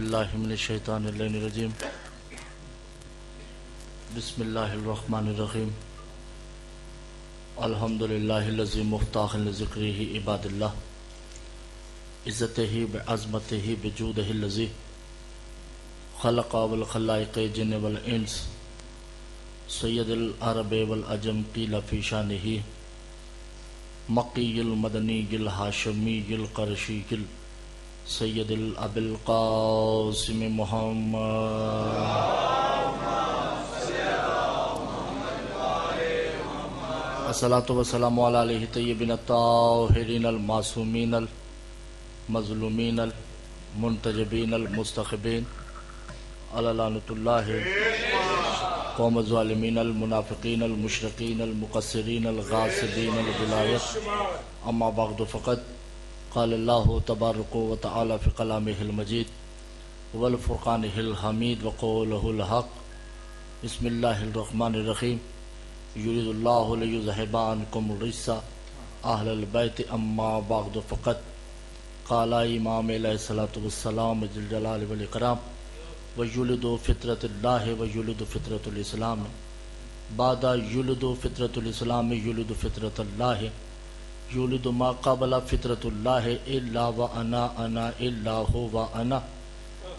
باللہ من الشیطان الرجیم بسم اللہ الرحمن الرحیم الحمدللہ الذی مفتاح لذکرہ عباد اللہ عزتہ بعظمتہ بجودہ الذی خلق والخلائق جن والانس سید العرب والعجم قیل فی شانہ مکی المدنی الہاشمی القرشی سید الاب القاسم محمد الصلاۃ والسلام علی آلہ طیبین الطاہرین المعصومین المظلومین المنتجبین المستخبین علی لعنۃ اللہ قوم الظالمین المنافقین المشرکین المقصرین الغاصبین الولایت اما بعد فقط قال اللہ تبارک و تعالی فی کلامہ المجید والفرقانہ الحمید وقولہ الحق بسم اللہ الرحمن الرحیم یرید اللہ لیذہب عنکم الرجس اہل البیت اما بعد فقط قال امام علیہ الصلوۃ والسلام ذی الجلال والاکرام ویولد فطرۃ اللہ ویولد فطرۃ الاسلام بعد یولد فطرۃ الاسلام یولد فطرۃ اللہ یولد ما قبل فطرۃ اللہ الا وانا انا الا هو انا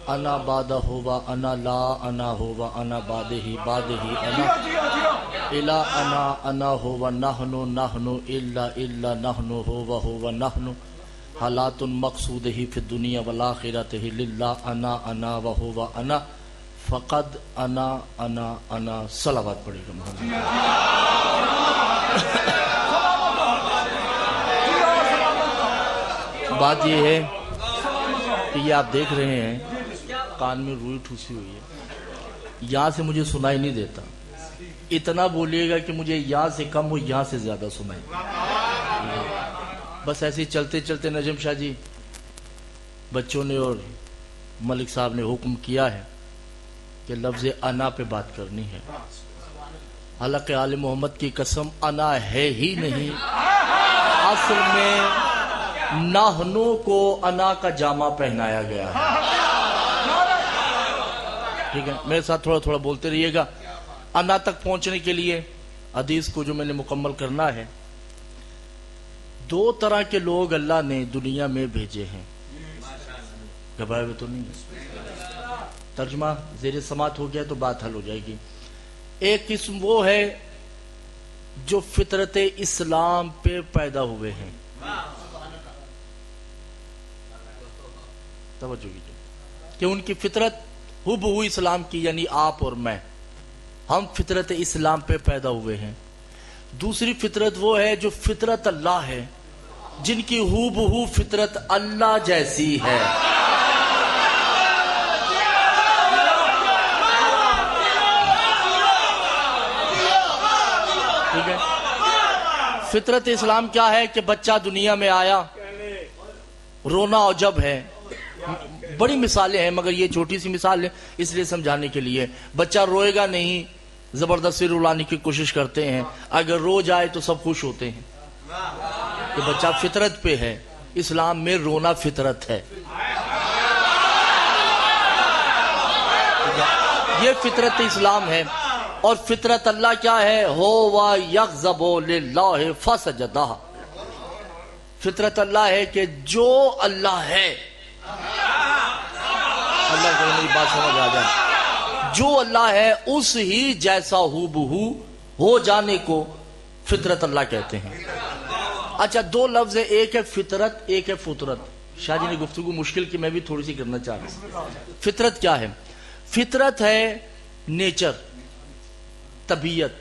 انا بعد هو انا لا انا هو انا بعده بعده انا الا انا هو نحن نحن الا نحن هو نحن حالات مقصودہ فی الدنیا والآخرۃ للہ انا وهو انا فقد انا صلوات پڑھے گا محمد بات یہ ہے کہ یہ آپ دیکھ رہے ہیں کان میں روئی ٹھوسی ہوئی ہے، یہاں سے مجھے سنائی نہیں دیتا، اتنا بولیے گا کہ مجھے یہاں سے کم ہو یہاں سے زیادہ سنائی، بس ایسے چلتے چلتے نجم شاہ جی بچوں نے اور ملک صاحب نے حکم کیا ہے کہ لفظ انا پہ بات کرنی ہے، حالانکہ آل محمد کی قسم انا ہے ہی نہیں، اصل میں نحنو کو انا کا جامع پہنایا گیا ہے۔ ٹھیک ہے، میرے ساتھ تھوڑا تھوڑا بولتے رہیے گا۔ انا تک پہنچنے کے لیے حدیث کو جو میں نے مکمل کرنا ہے، دو طرح کے لوگ اللہ نے دنیا میں بھیجے ہیں، گھبرائے ہوئے تو نہیں، ترجمہ زیر سماعت ہو گیا تو بات حل ہو جائے گی۔ ایک قسم وہ ہے جو فطرت اسلام پہ پیدا ہوئے ہیں، توجہ کیجئے کہ ان کی فطرت ہو اسلام کی، یعنی آپ اور میں، ہم فطرت اسلام پہ پیدا ہوئے ہیں۔ دوسری فطرت وہ ہے جو فطرت اللہ ہے، جن کی ہو فطرت اللہ جیسی ہے۔ ٹھیک ہے، فطرت اسلام کیا ہے کہ بچہ دنیا میں آیا، رونا عجب ہے، بڑی مثالیں ہیں مگر یہ چھوٹی سی مثال ہے اس لیے سمجھانے کے لیے۔ بچہ روئے گا نہیں، زبردستی رلانے کی کوشش کرتے ہیں، اگر رو جائے تو سب خوش ہوتے ہیں کہ بچہ فطرت پہ ہے۔ اسلام میں رونا فطرت ہے، یہ فطرت اسلام ہے۔ اور فطرت اللہ کیا ہے؟ ہوا یغضب للہ فسجدہ، فطرت اللہ ہے کہ جو اللہ ہے، اللہ کو میری بات سمجھ آ جائے، جو اللہ ہے اس ہی جیسا ہو بہو ہو جانے کو فطرت اللہ کہتے ہیں۔ اچھا، دو لفظ ہے، ایک ہے فطرت، ایک ہے فطرت۔ شاہ جی نے گفتگو مشکل کی، میں بھی تھوڑی سی کرنا چاہ رہا ہوں۔ فطرت کیا ہے؟ فطرت ہے نیچر، طبیعت،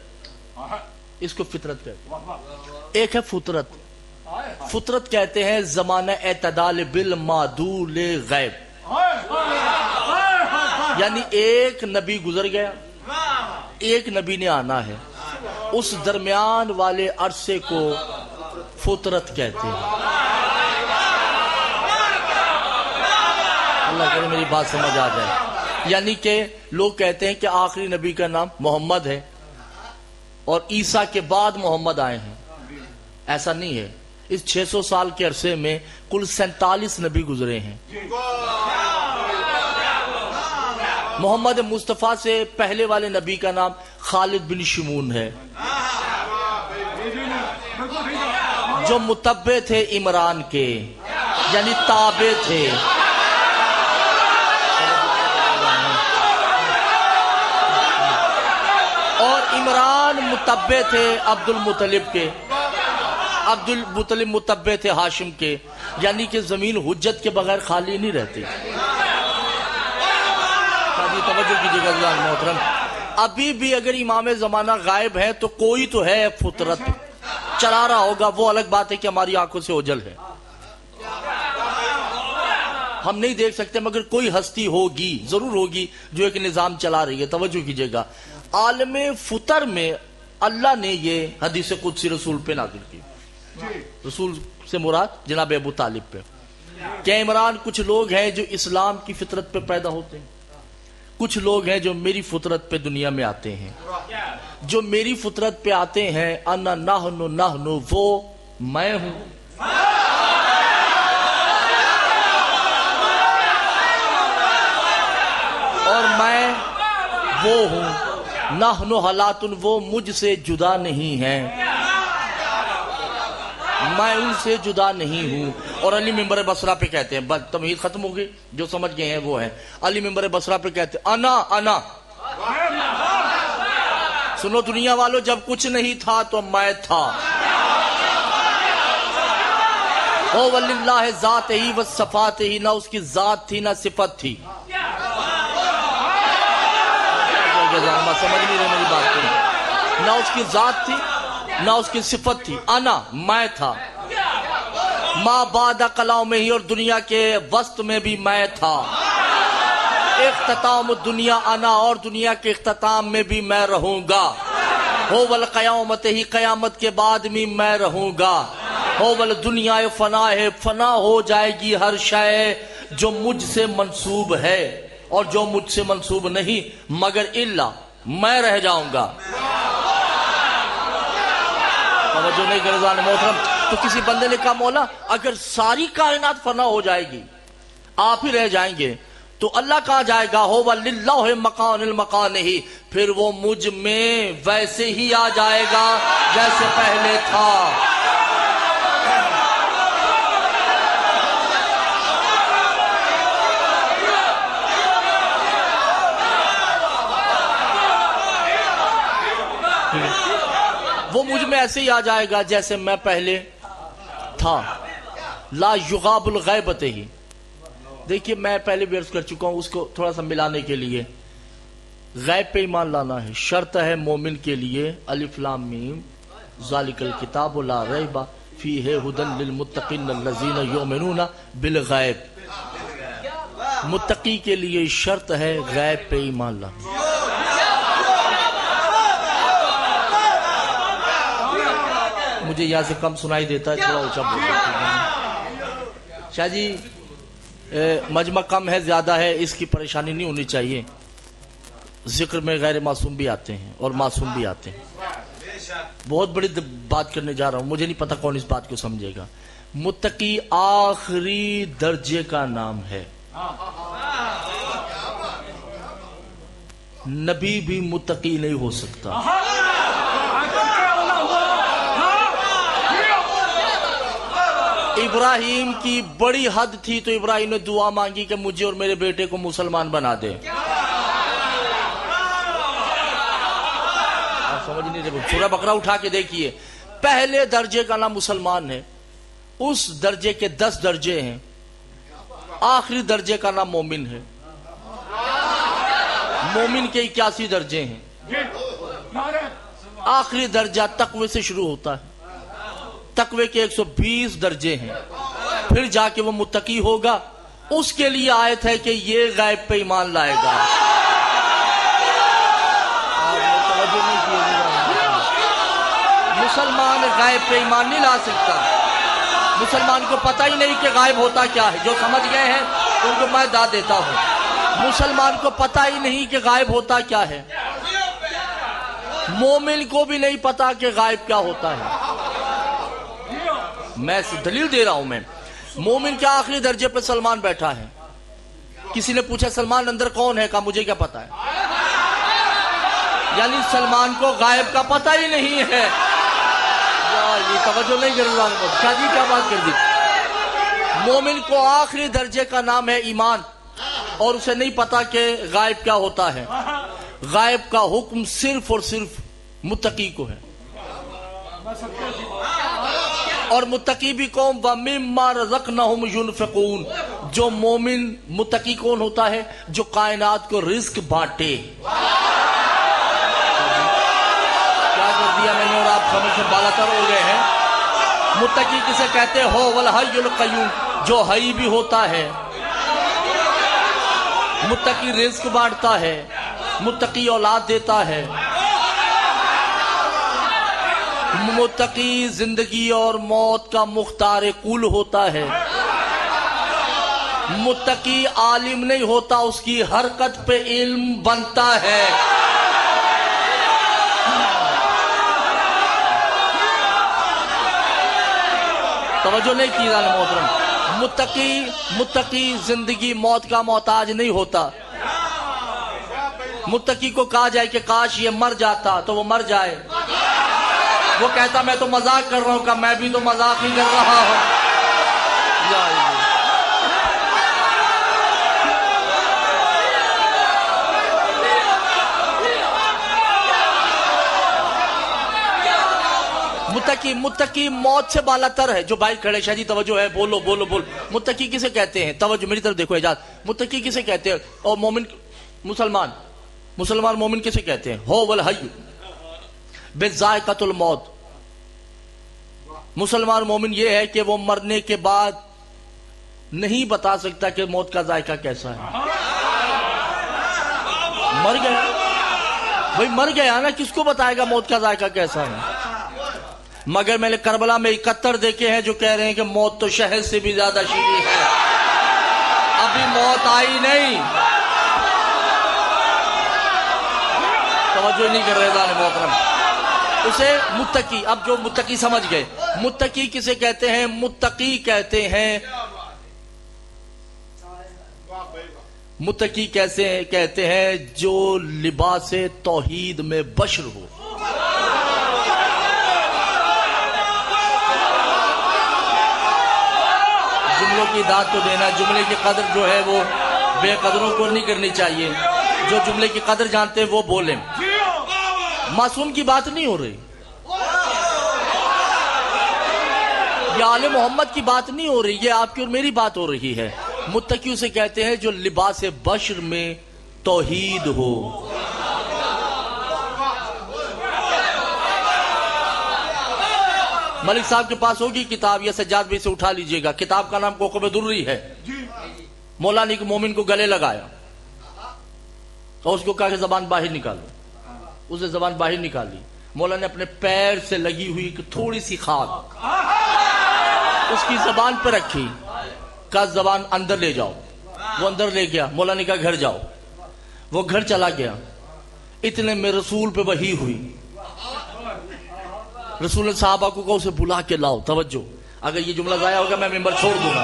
اس کو فطرت کہتے ہیں۔ ایک ہے فطرت، فطرت کہتے ہیں زمانہ اعتدال بالمعدول غیب، یعنی ایک نبی گزر گیا، ایک نبی نے آنا ہے، اس درمیان والے عرصے کو فطرت کہتے ہیں۔ اللہ کرے میری بات سمجھ آ جائے، یعنی کہ لوگ کہتے ہیں کہ آخری نبی کا نام محمد ہے اور عیسیٰ کے بعد محمد آئے ہیں، ایسا نہیں ہے۔ اس 600 سال کے عرصے میں کل 47 نبی گزرے ہیں، محمد مصطفیٰ سے پہلے والے نبی کا نام خالد بن شمون ہے، جو متبع تھے عمران کے، یعنی تابع تھے۔ اور عمران متبع تھے عبد المطلب کے، عبد المطلب متبع تھے ہاشم کے، یعنی کہ زمین حجت کے بغیر خالی نہیں رہتی۔ توجہ کیجیے گا عزیزان محترم، ابھی بھی اگر امام زمانہ غائب ہے تو کوئی تو ہے فطرت چلا رہا ہوگا، وہ الگ بات ہے کہ ہماری آنکھوں سے اوجھل ہے، ہم نہیں دیکھ سکتے، مگر کوئی ہستی ہوگی، ضرور ہوگی، جو ایک نظام چلا رہی ہے۔ توجہ کیجیے گا، عالم فطر میں اللہ نے یہ حدیث قدسی رسول پہ نازل کی، رسول سے مراد جناب ابو طالب پہ، کہ عمران کچھ لوگ ہیں جو اسلام کی فطرت پہ پیدا ہوتے ہیں، کچھ لوگ ہیں جو میری فطرت پہ دنیا میں آتے ہیں، جو میری فطرت پہ آتے ہیں انا نحن وہ میں ہوں، اور میں وہ ہوں، نحن حالات وہ مجھ سے جدا نہیں ہیں، میں ان سے جدا نہیں ہوں۔ اور علی منبر بصرہ پہ کہتے ہیں، بس تمہید ختم ہو گئی، جو سمجھ گئے ہیں وہ ہیں، علی منبر بصرہ پہ کہتے ہیں انا سنو دنیا والو، جب کچھ نہیں تھا تو میں تھا، او وللہ ذات ہی و صفات ہی، نہ اس کی ذات تھی نہ صفت تھی، سمجھ نہیں رہے میری بات کو، نہ اس کی ذات تھی نہ اس کی صفت تھی، انا میں تھا، ما بعد کلاؤ میں ہی، اور دنیا کے وسط میں بھی میں تھا، اختتام الدنیا انا، اور دنیا کے اختتام میں بھی میں رہوں گا، ہو والقیامت ہی، قیامت کے بعد بھی میں رہوں گا، ہو والدنیا فنا ہے، فنا ہو جائے گی ہر شے جو مجھ سے منسوب ہے اور جو مجھ سے منسوب نہیں، مگر الا میں رہ جاؤں گا۔ توجہ نہیں گرزان محترم، تو کسی بندے نے کہا مولا اگر ساری کائنات فنا ہو جائے گی، آپ ہی رہ جائیں گے، تو اللہ کہاں جائے گا؟ ہو وَلِلَّهِ مَقَانِ الْمَقَانِهِ، پھر وہ مجھ میں ویسے ہی آ جائے گا جیسے پہلے تھا۔ وہ مجھ میں ایسے ہی آ جائے گا جیسے میں پہلے تھا، لا یغاب الغیبت ہی۔ دیکھیے میں پہلے بھی عرض کر چکا ہوں، اس کو تھوڑا سا ملانے کے لیے، غیب پہ ایمان لانا ہے، شرط ہے مومن کے لیے، الف لام میم ذالک الکتاب لا ریب فیہ ھدی للمتقین الذین یؤمنون بالغیب، متقی کے لیے شرط ہے غیب پہ ایمان لانا۔ مجھے یہاں سے کم سنائی دیتا ہے، تھوڑا اونچا بولتا۔ شاہ جی مجمع کم ہے زیادہ ہے، اس کی پریشانی نہیں ہونی چاہیے، ذکر میں غیر معصوم بھی آتے ہیں اور معصوم بھی آتے ہیں۔ بہت بڑی بات کرنے جا رہا ہوں، مجھے نہیں پتا کون اس بات کو سمجھے گا۔ متقی آخری درجے کا نام ہے، نبی بھی متقی نہیں ہو سکتا۔ ابراہیم کی بڑی حد تھی تو ابراہیم نے دعا مانگی کہ مجھے اور میرے بیٹے کو مسلمان بنا دے۔ آپ سمجھ نہیں رہے، سورہ بقرہ اٹھا کے دیکھیے، پہلے درجے کا نام مسلمان ہے، اس درجے کے 10 درجے ہیں، آخری درجے کا نام مومن ہے، مومن کے 81 درجے ہیں، آخری درجہ تقوی سے شروع ہوتا ہے، تقوی کے 120 درجے ہیں، پھر جا کے وہ متقی ہوگا، اس کے لیے آیت ہے کہ یہ غیب پہ ایمان لائے گا۔ مسلمان غیب پہ ایمان نہیں لا سکتا، مسلمان کو پتہ ہی نہیں کہ غائب ہوتا کیا ہے، جو سمجھ گئے ہیں ان کو میں داد دیتا ہوں، مسلمان کو پتہ ہی نہیں کہ غائب ہوتا کیا ہے، مومن کو بھی نہیں پتا کہ غائب کیا ہوتا ہے۔ میں دلیل دے رہا ہوں، میں مومن کے آخری درجے پہ سلمان بیٹھا ہے، کسی نے پوچھا سلمان اندر کون ہے؟ کہا مجھے کیا پتا ہے. یعنی سلمان کو غائب کا پتہ ہی نہیں ہے. یہ توجہ نہیں کر رہا. شاہ جی کیا بات کر دی. مومن کو آخری درجے کا نام ہے ایمان، اور اسے نہیں پتا کہ غائب کیا ہوتا ہے. غائب کا حکم صرف اور صرف متقی کو ہے. اور متقی بھی قوم وَمِمَّا رَزَقْنَهُمْ يُنْفِقُونَ. جو مومن متقی کون ہوتا ہے؟ جو کائنات کو رزق بانٹے. کیا کر دیا میں نے اور آپ سمجھ سے بالا تر ہو گئے ہیں. متقی کسے کہتے ہو؟ وَالْحَيُّ الْقَيُّومُ. جو حی بھی ہوتا ہے. متقی رزق بانٹتا ہے، متقی اولاد دیتا ہے، متقی زندگی اور موت کا مختار کل ہوتا ہے. متقی عالم نہیں ہوتا، اس کی حرکت پہ علم بنتا ہے. توجہ نہیں کی جانے محترم. متقی زندگی موت کا محتاج نہیں ہوتا. متقی کو کہا جائے کہ کاش یہ مر جاتا تو وہ مر جائے، وہ کہتا میں تو مذاق کر رہا ہوں. کہ میں بھی تو مذاق ہی کر رہا ہوں. متقی موت سے بالا تر ہے. جو بھائی کھڑے شاہ جی توجہ ہے، بولو بولو بول. متقی کسے کہتے ہیں؟ توجہ میری طرف دیکھو اجازت. متقی کسے کہتے ہیں؟ اور مومن مسلمان مومن کسے کہتے ہیں؟ ہو والحی بذائقۃ الموت. مسلمان مومن یہ ہے کہ وہ مرنے کے بعد نہیں بتا سکتا کہ موت کا ذائقہ کیسا ہے. مر گیا بھائی، مر گیا نا، کس کو بتائے گا موت کا ذائقہ کیسا ہے؟ مگر میں نے کربلا میں 71 دیکھے ہیں جو کہہ رہے ہیں کہ موت تو شہد سے بھی زیادہ شیریں ہے. ابھی موت آئی نہیں. توجہ نہیں کر رہے دان محترم. اسے متقی، اب جو متقی سمجھ گئے. متقی کسے کہتے ہیں؟ متقی کہتے ہیں، متقی کیسے کہتے ہیں؟ جو لباس توحید میں بشر ہو. جملوں کی داد تو دینا، جملے کی قدر جو ہے وہ بے قدروں کو نہیں کرنی چاہیے. جو جملے کی قدر جانتے ہیں وہ بولیں. معصوم کی بات نہیں ہو رہی، یہ آل محمد کی بات نہیں ہو رہی، یہ آپ کی اور میری بات ہو رہی ہے. متقی اسے کہتے ہیں جو لباس بشر میں توحید ہو. ملک صاحب کے پاس ہوگی کتاب، یا سجاد بھائی سے اٹھا لیجئے گا. کتاب کا نام کوکب دری ہے. مولا نے ایک مومن کو گلے لگایا اور اس کو کہا کہ زبان باہر نکالو. اسے زبان باہر نکالی. مولا نے اپنے پیر سے لگی ہوئی تھوڑی سی خاک اس کی زبان پہ رکھی. کہا زبان اندر لے جاؤ. وہ اندر لے گیا. مولا نے کہا گھر جاؤ. وہ گھر چلا گیا. اتنے میں رسول پہ وحی ہوئی. رسول نے صحابہ کو کہا اسے بلا کے لاؤ. توجہ، اگر یہ جملہ ضائع ہوگا میں ممبر چھوڑ دوں گا.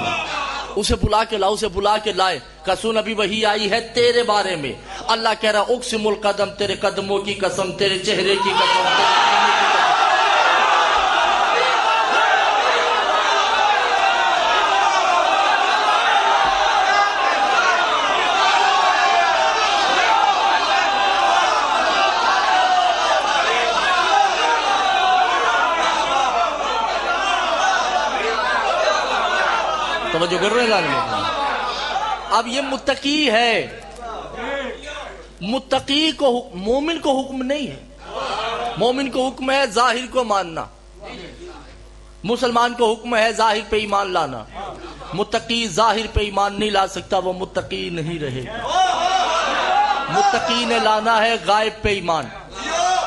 اسے بلا کے لاؤ. اسے بلا کے لائے. کہا سن ابھی وحی آئی ہے تیرے بارے میں. اللہ کہہ رہا اقسم القدم، تیرے قدموں کی قسم، تیرے چہرے کی قسم. توجہ کر رہے ہیں. اب یہ متقی ہے. متقی کو مومن کو حکم نہیں ہے. مومن کو حکم ہے ظاہر کو ماننا. مسلمان کو حکم ہے ظاہر پہ ایمان لانا. متقی ظاہر پہ ایمان نہیں لا سکتا، وہ متقی نہیں رہے گا. متقی نے لانا ہے غائب پہ ایمان.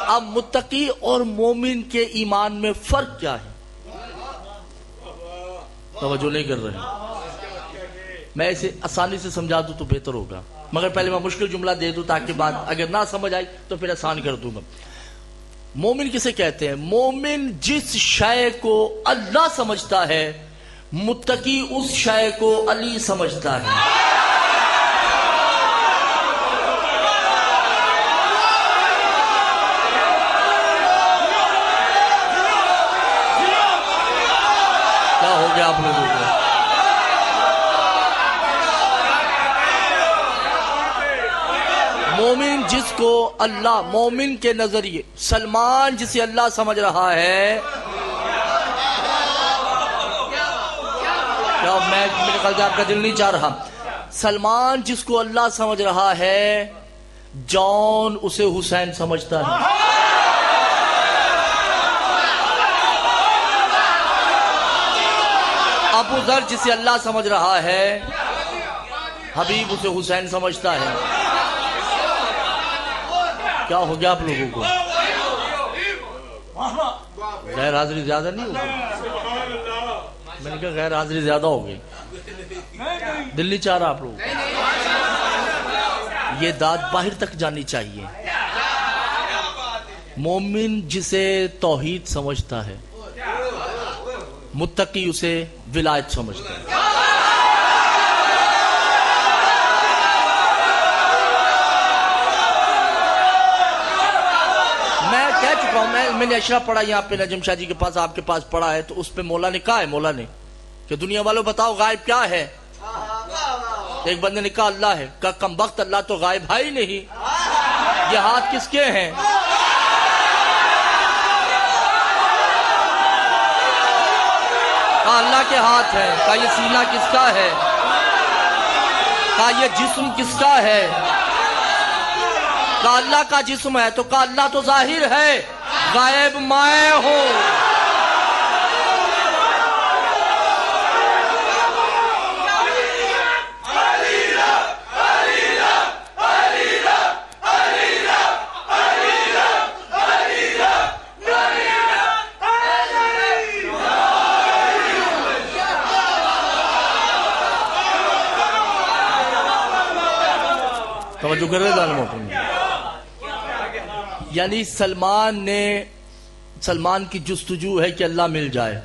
اب متقی اور مومن کے ایمان میں فرق کیا ہے؟ توجہ نہیں کر رہے. میں اسے آسانی سے سمجھا دوں تو بہتر ہوگا، مگر پہلے میں مشکل جملہ دے دوں تاکہ بات اگر نہ سمجھ آئی تو پھر آسان کر دوں گا. مومن کسے کہتے ہیں؟ مومن جس شے کو اللہ سمجھتا ہے، متقی اس شے کو علی سمجھتا ہے. گیا آپ لوگوں کو؟ مومن جس کو اللہ، مومن کے نظریے سلمان جسے اللہ سمجھ رہا ہے، کیا میرے خیال سے آپ کا دل نہیں چاہ رہا، سلمان جس کو اللہ سمجھ رہا ہے، جان اسے حسین سمجھتا ہے۔ ابو ذر جسے اللہ سمجھ رہا ہے، حبیب اسے حسین سمجھتا ہے۔ کیا ہو گیا آپ لوگوں کو؟ غیر حاضری زیادہ نہیں ہوگی؟ میں نے کہا غیر حاضری زیادہ ہوگی، دل نہیں چاہ رہا آپ لوگوں کو؟ یہ داد باہر تک جانی چاہیے۔ مومن جسے توحید سمجھتا ہے، متقی اسے ولایت سمجھتا ہے۔ میں کہہ چکا ہوں، میں نے اشرا پڑھا یہاں پہ نجم شاہ جی کے پاس، آپ کے پاس پڑھا ہے، تو اس پہ مولا نے کہا ہے، مولا نے کہ دنیا والوں بتاؤ غائب کیا ہے؟ ایک بندے نے کہا اللہ ہے، کہا کم بخت اللہ تو غائب ہے ہی نہیں، یہ ہاتھ کس کے ہیں؟ کہا اللہ کے ہاتھ ہے۔ کہا یہ سینہ کس کا ہے؟ کہا یہ جسم کس کا ہے؟ کہا اللہ کا جسم ہے۔ تو کہا اللہ تو ظاہر ہے، غائب میں ہوں۔ توجہ کر رہے ظالموں، یعنی سلمان کی جستجو ہے کہ اللہ مل جائے۔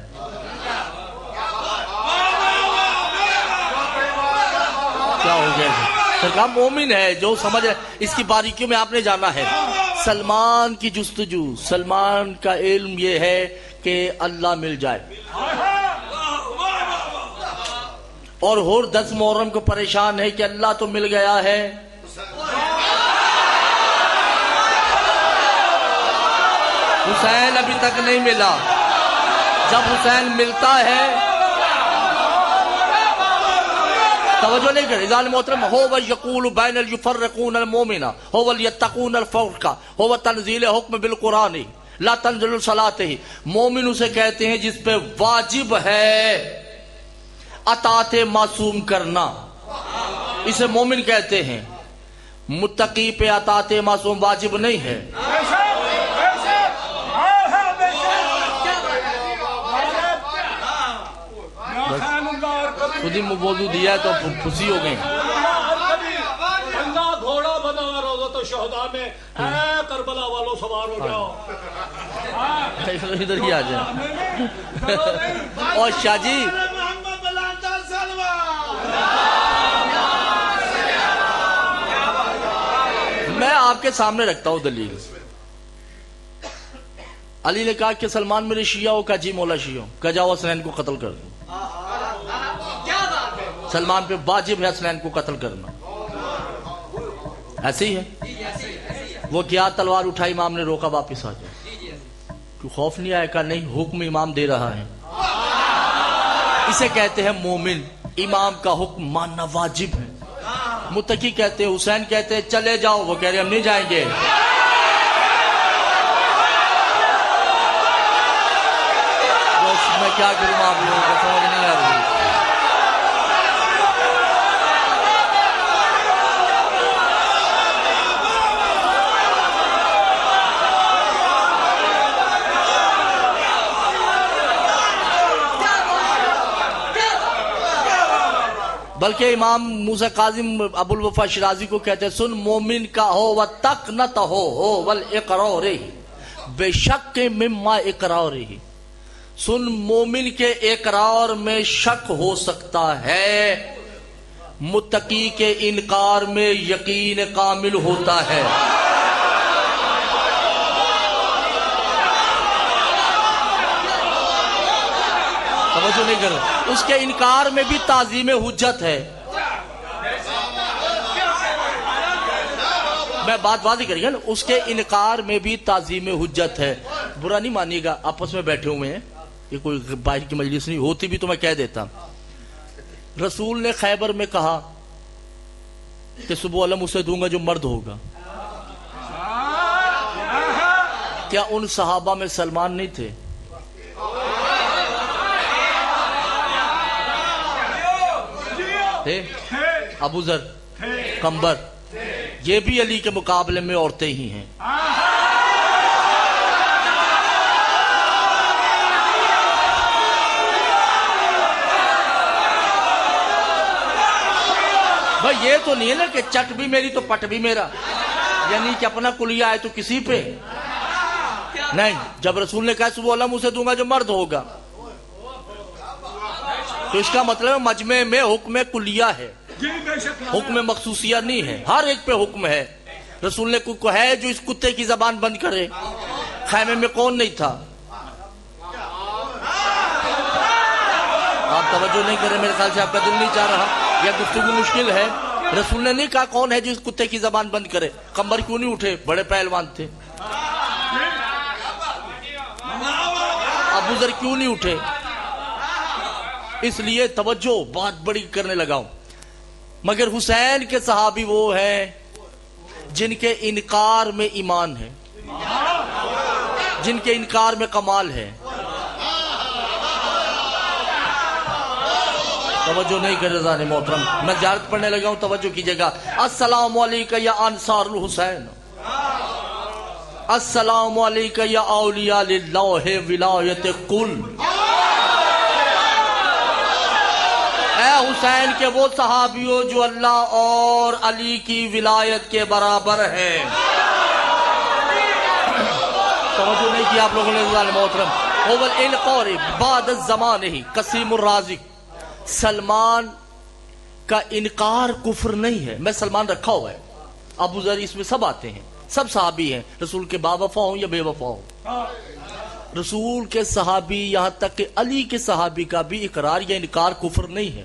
کیا ہو گیا؟ سرکار مومن ہے جو سمجھ رہے، اس کی باریکیوں میں آپ نے جانا ہے۔ سلمان کی جستجو، سلمان کا علم یہ ہے کہ اللہ مل جائے، اور ہور 10 محرم کو پریشان ہے کہ اللہ تو مل گیا ہے، حسین ابھی تک نہیں ملا۔ جب حسین ملتا ہے، توجہ نہیں کرے ظالم محترم، هو یقول بین یفرقون المؤمن هو یتقون الفرق هو تنزیل حکم بالقرآن لا تنزل صلاته۔ مومن اسے کہتے ہیں جس پہ واجب ہے اطاعت معصوم کرنا، اسے مومن کہتے ہیں۔ متقی پہ اطاعت معصوم واجب نہیں ہے۔ خود ہی موضوع دیا ہے تو پھسی ہو گئے۔ اللہ گھوڑا بنا روضۃ الشہداء میں، اے کربلا والوں سوار ہو جاؤ۔ ادھر ہی آ جائیں۔ اور شاہ جی میں آپ کے سامنے رکھتا ہوں دلیل۔ علی نے کہا کہ سلمان میرے شیعہ ہو، کہا جی مولا شیعہ ہو، کہا جاؤ حسنین کو قتل کر دو۔ سلمان پہ واجب ہے حسنین کو قتل کرنا، ایسے ہی ہے۔ وہ کیا تلوار اٹھائی، امام نے روکا واپس آ جائے۔ کیوں خوف نہیں آیا؟ کہا نہیں، حکم امام دے رہا ہے۔ اسے کہتے ہیں مومن، امام کا حکم ماننا واجب ہے۔ متقی کہتے ہیں، حسین کہتے ہیں چلے جاؤ، وہ کہہ رہے ہم نہیں جائیں گے۔ میں کیا کروں، آپ لوگوں کو سمجھ نہیں آ رہی۔ بلکہ امام موسیٰ کاظم ابو الوفا شرازی کو کہتے ہیں، سن مومن کا ہو و تقنت ہو والاقرار بے شک مما اقرار ہی۔ سن مومن کے اقرار میں شک ہو سکتا ہے، متقی کے انکار میں یقین کامل ہوتا ہے۔ توجہ نہیں کر رہے. اس کے انکار میں بھی تعظیم حجت ہے. میں بات واضح کریے نا, اس کے انکار میں بھی تعظیم حجت ہے. برا نہیں مانیے گا, آپس میں بیٹھے ہوئے ہیں, یہ کوئی باہر کی مجلس نہیں ہوتی, بھی تو میں کہہ دیتا. رسول نے خیبر میں کہا کہ صبح علم اسے دوں گا جو مرد ہوگا. کیا ان صحابہ میں سلمان نہیں تھے؟ ابو ذر, کمبر, یہ بھی علی کے مقابلے میں عورتیں ہی ہیں. بھائی یہ تو نہیں ہے نا کہ چٹ بھی میری تو پٹ بھی میرا, یعنی کہ اپنا کلیہ آئے تو کسی پہ نہیں. جب رسول نے کہا صبح علم اسے دوں گا جو مرد ہوگا, تو اس کا مطلب مجمع میں حکم کلیہ ہے, حکم مخصوصیہ نہیں ہے, ہر ایک پہ حکم ہے. رسول نے کوئی ہے جو اس کتے کی زبان بند کرے؟ خیمے میں کون نہیں تھا؟ آپ توجہ نہیں کریں, میرے خیال سے آپ کا دل نہیں چاہ رہا, یا گفتگو مشکل ہے. رسول نے نہیں کہا کون ہے جو اس کتے کی زبان بند کرے. کمبر کیوں نہیں اٹھے؟ بڑے پہلوان تھے. ابو ذر کیوں نہیں اٹھے؟ اس لیے توجہ بات بڑی کرنے لگا ہوں. مگر حسین کے صحابی وہ ہیں جن کے انکار میں ایمان ہے, جن کے انکار میں کمال ہے. توجہ نہیں کر رضا محترم, میں زیارت پڑھنے لگا ہوں, توجہ کیجئے گا. السلام علیکم یا انصار الحسین, السلام علیکم یا اولیاء للہ ولایت کل. اے حسین کے وہ صحابیوں جو اللہ اور علی کی ولایت کے برابر ہیں. توجہ نہیں کی آپ لوگوں نے رضا محترم. اول القور بعد الزمان ہی قسیم الرازق. سلمان کا انکار کفر نہیں ہے. میں سلمان رکھا ہوا ہے, ابو ذر اس میں سب آتے ہیں, سب صحابی ہیں, رسول کے با وفا ہوں یا بے وفا ہوں. رسول کے صحابی, یہاں تک کہ علی کے صحابی کا بھی اقرار یا انکار کفر نہیں ہے.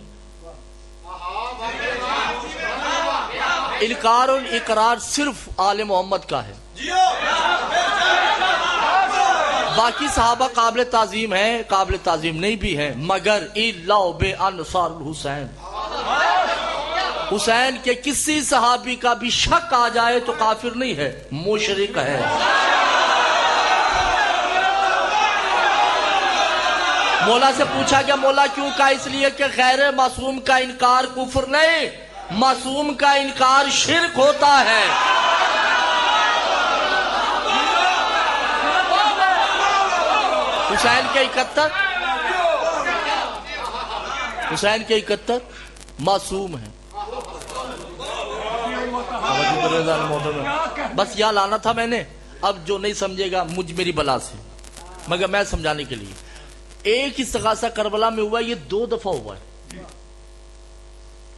انکار اور اقرار صرف آل محمد کا ہے. باقی صحابہ قابل تعظیم ہیں, قابل تعظیم نہیں بھی ہیں, مگر الا بے انصار الحسین. حسین کے کسی صحابی کا بھی شک آ جائے تو کافر نہیں ہے, مشرک ہے. مولا سے پوچھا گیا مولا کیوں کہا؟ اس لیے کہ غیر معصوم کا انکار کفر نہیں, معصوم کا انکار شرک ہوتا ہے. حسین کے 71 معصوم ہیں. بس یہاں لانا تھا میں نے. اب جو نہیں سمجھے گا مجھ میری بلا سے, مگر میں سمجھانے کے لیے. ایک استغاثہ کربلا میں ہوا, یہ 2 دفعہ ہوا ہے.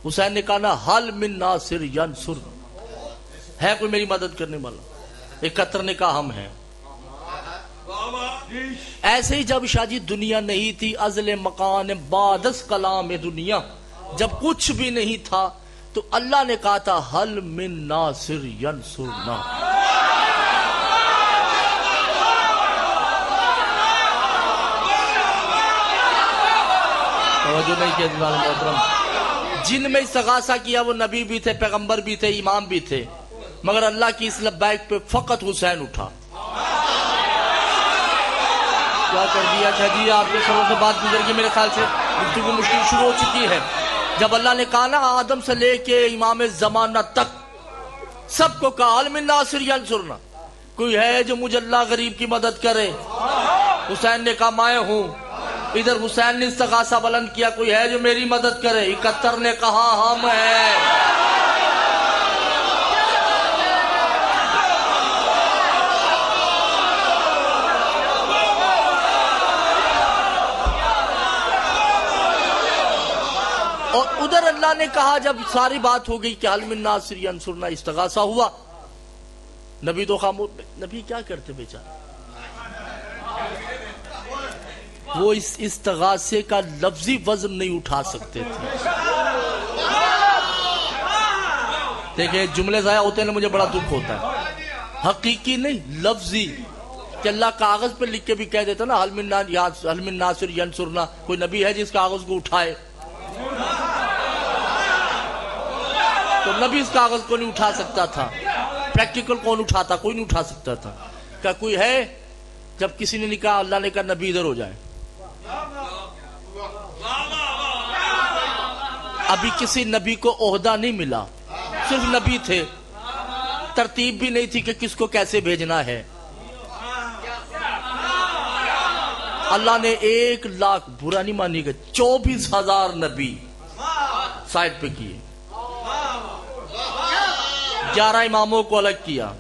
حسین نے کہا نا حل من ناصر ینصر, ہے کوئی میری مدد کرنے والا؟ 71 نے کہا ہم ہیں. ایسے ہی جب شاہ جی دنیا نہیں تھی, ازل مکان بادس کلام دنیا, جب کچھ بھی نہیں تھا تو اللہ نے کہا تھا حل من ناصر ینصرنا. توجہ نہیں کیا محترم. جن میں استغاثہ کیا وہ نبی بھی تھے, پیغمبر بھی تھے, امام بھی تھے, مگر اللہ کی اس لبیک پہ فقط حسین اٹھا. کیا کر دیا اچھا جی, آپ کے سروں سے بات گزر گئی, میرے خیال سے گفتگو مشکل شروع ہو چکی ہے. جب اللہ نے کہا نا آدم سے لے کے امام زمانہ تک سب کو کہا حل من ناصر ینصرنا, کوئی ہے جو مجھے اللہ غریب کی مدد کرے؟ حسین نے کہا میں ہوں. ادھر حسین نے استغاثہ بلند کیا, کوئی ہے جو میری مدد کرے؟ 71 نے کہا ہم ہیں. اور ادھر اللہ نے کہا جب ساری بات ہو گئی کہ حل من ناصر ینصرنا, استغاثہ ہوا, نبی تو خاموش. نبی کیا کرتے بیچارے؟ وہ اس استغاثے کا لفظی وزن نہیں اٹھا سکتے تھے. دیکھیں جملے ضائع ہوتے ہیں، مجھے بڑا دکھ ہوتا ہے. حقیقی نہیں، لفظی. کہ اللہ کاغذ پہ لکھ کے بھی کہہ دیتا نا حل من ناصر ینصرنا. کوئی نبی ہے جس کاغذ کو اٹھائے؟ تو نبی اس کاغذ کو نہیں اٹھا سکتا تھا. پریکٹیکل کون اٹھاتا؟ کوئی نہیں اٹھا سکتا تھا. کیا کوئی ہے؟ جب کسی نے کہا، اللہ نے کہا نبی ادھر ہو جائے. ابھی کسی نبی کو عہدہ نہیں ملا، صرف نبی تھے، ترتیب بھی نہیں تھی کہ کس کو کیسے بھیجنا ہے. اللہ نے 1,00,000 برا نہیں مانی گا 24,000 نبی سائڈ پہ کیے، 11 اماموں کو الگ کیا.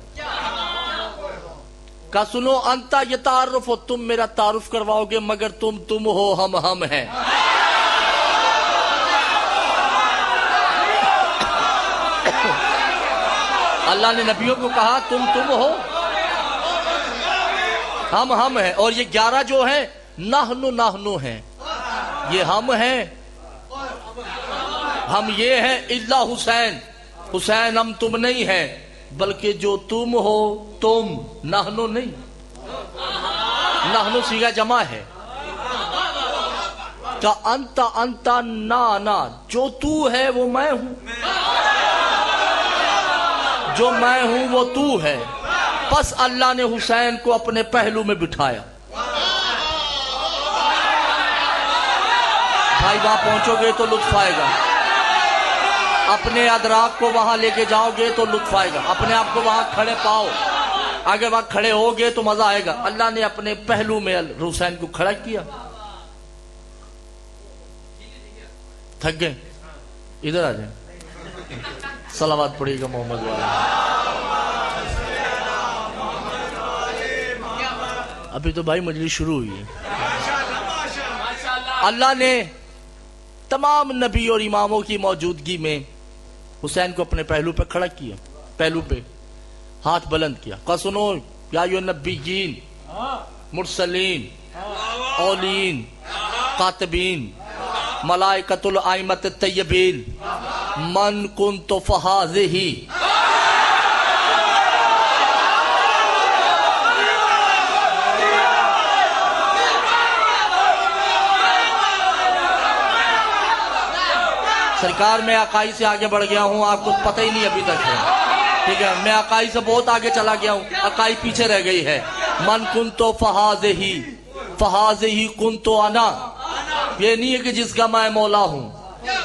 کہا سنو انتا یہ تعارف ہو، تم میرا تعارف کرواؤ گے مگر تم ہو، ہم ہیں. اللہ نے نبیوں کو کہا تم ہو، ہم ہیں. اور یہ 11 جو ہیں نحنو ہیں، یہ ہم ہیں، ہم یہ ہیں. الا حسین ہم تم نہیں ہیں، بلکہ جو تم ہو تم، نحنو نہیں. نحنو صیغہ جمع ہے. کہ انتا نا جو تو ہے وہ میں ہوں، جو میں ہوں وہ تو ہے. پس اللہ نے حسین کو اپنے پہلو میں بٹھایا. بھائی وہاں پہنچو گے تو لطف آئے گا، اپنے ادراک کو وہاں لے کے جاؤ گے تو لطف آئے گا. اپنے آپ کو وہاں کھڑے پاؤ، اگر وہاں کھڑے ہو گے تو مزہ آئے گا. اللہ نے اپنے پہلو میں حسین کو کھڑا کیا. تھک گئے؟ ادھر آ جائیں، صلوات پڑھیے گا محمد والا. ابھی تو بھائی مجلس شروع ہوئی ہے. اللہ نے تمام نبی اور اماموں کی موجودگی میں حسین کو اپنے پہلو پہ کھڑا کیا. پہلو پہ ہاتھ بلند کیا. کہا سنو یا ایھا النبیین مرسلین اولین کاتبین ملائکۃ الائمۃ الطیبین من کنت فہذہ. سرکار میں عقائی سے آگے بڑھ گیا ہوں، آپ کو پتہ ہی نہیں ابھی تک ہے. ٹھیک ہے، میں عقائی سے بہت آگے چلا گیا ہوں، عقائی پیچھے رہ گئی ہے. من کنتو فہذہ کنتو انا. یہ نہیں ہے کہ جس کا میں مولا ہوں.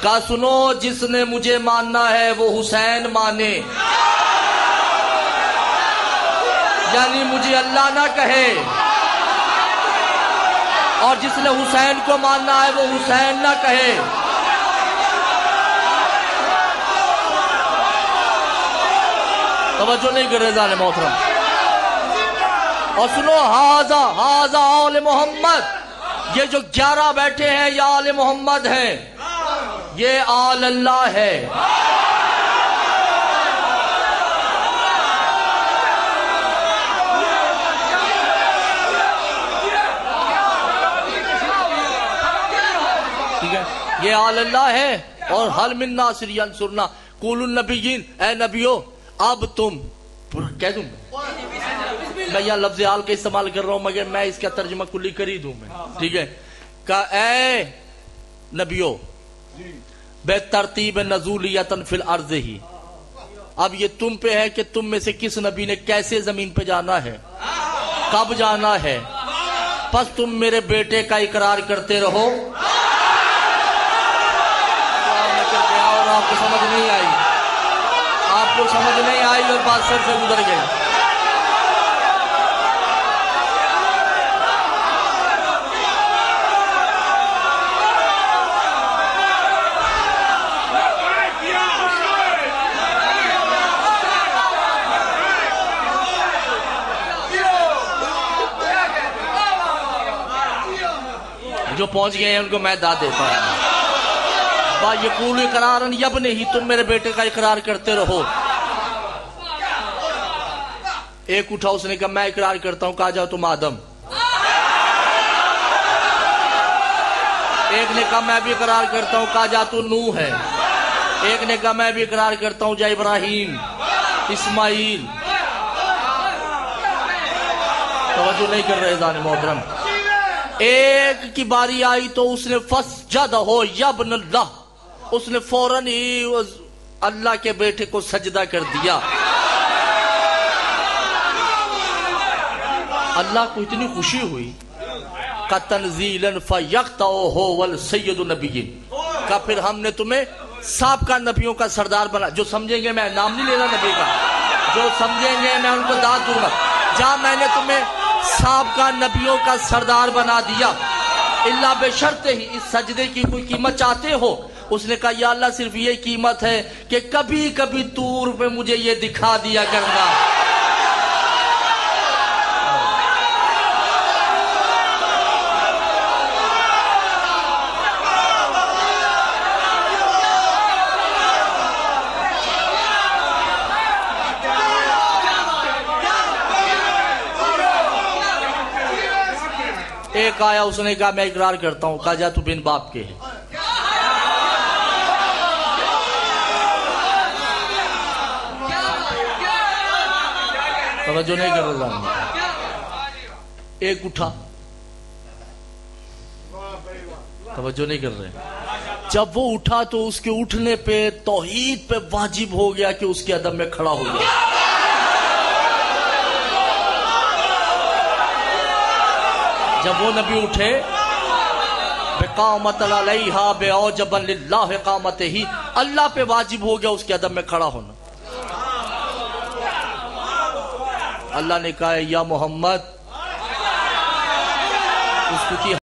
کہا سنو جس نے مجھے ماننا ہے وہ حسین مانے، یعنی مجھے اللہ نہ کہے. اور جس نے حسین کو ماننا ہے وہ حسین نہ کہے. توجہ نہیں کر رہے ذال محترم. اور سنو ہاذا آل محمد، یہ جو 11 بیٹھے ہیں یہ آل محمد ہیں، یہ آل اللہ ہے. ٹھیک ہے، یہ آل اللہ ہے. اور حل من ناصر ینصرنا قولوا النبیین، اے نبیو اب تم کہہ دوں میں یہاں لفظ آل کا استعمال کر رہا ہوں مگر میں اس کا ترجمہ کلی کر ہی دوں میں. ٹھیک ہے، کہ اے نبیو بے ترتیب نزولیتن فی الارض ہی. اب یہ تم پہ ہے کہ تم میں سے کس نبی نے کیسے زمین پہ جانا ہے، کب جانا ہے. پس تم میرے بیٹے کا اقرار کرتے رہو. اور آپ کو سمجھ نہیں آئی، آپ کو سمجھ نہیں آئی اور بات سر سے گزر گئی. جو پہنچ گئے ہیں ان کو میں داد دیتا ہوں. یقول اقرارا یبن ہی، تم میرے بیٹے کا اقرار کرتے رہو. ایک اٹھا، اس نے کہا میں اقرار کرتا ہوں. کہا جاؤ تم آدم. ایک نے کہا میں بھی اقرار کرتا ہوں، کہا جا تو نوح ہے. ایک نے کہا میں بھی اقرار کرتا ہوں، جا ابراہیم، اسماعیل. توجہ نہیں کر رہے ذان محترم. ایک کی باری آئی تو اس نے فسجدہ یا ابن اللہ، اس نے فوراً ہی اللہ کے بیٹے کو سجدہ کر دیا. اللہ کو اتنی خوشی ہوئی کہ تنزیلاً فَيَقْتَعُهُ وَالْسَيِّدُ النَّبِيِّينَ کہ پھر ہم نے تمہیں سابقہ نبیوں کا سردار بنا. جو سمجھیں گے میں نام نہیں لینا نبی کا، جو سمجھیں گے میں ان کو داد دوں گا. جہاں میں نے تمہیں سابقہ نبیوں کا سردار بنا دیا، اللہ بشرط ہی اس سجدے کی کوئی قیمت چاہتے ہو. اس نے کہا یا اللہ صرف یہ قیمت ہے کہ کبھی کبھی طور پہ مجھے یہ دکھا دیا کرنا. ایک آیا، اس نے کہا میں اقرار کرتا ہوں، کہا جا تو بن باپ کے ہے. توجہ نہیں کر رہا. ایک اٹھا، توجہ نہیں کر رہے. جب وہ اٹھا تو اس کے اٹھنے پہ توحید پہ واجب ہو گیا کہ اس کے ادب میں کھڑا ہو گیا. جب وہ نبی اٹھے بقامت علیہا بعوجبا للہ قامتہ، اللہ پہ واجب ہو گیا اس کے ادب میں کھڑا ہونا. اللہ نے کہا یا محمد اس کو کی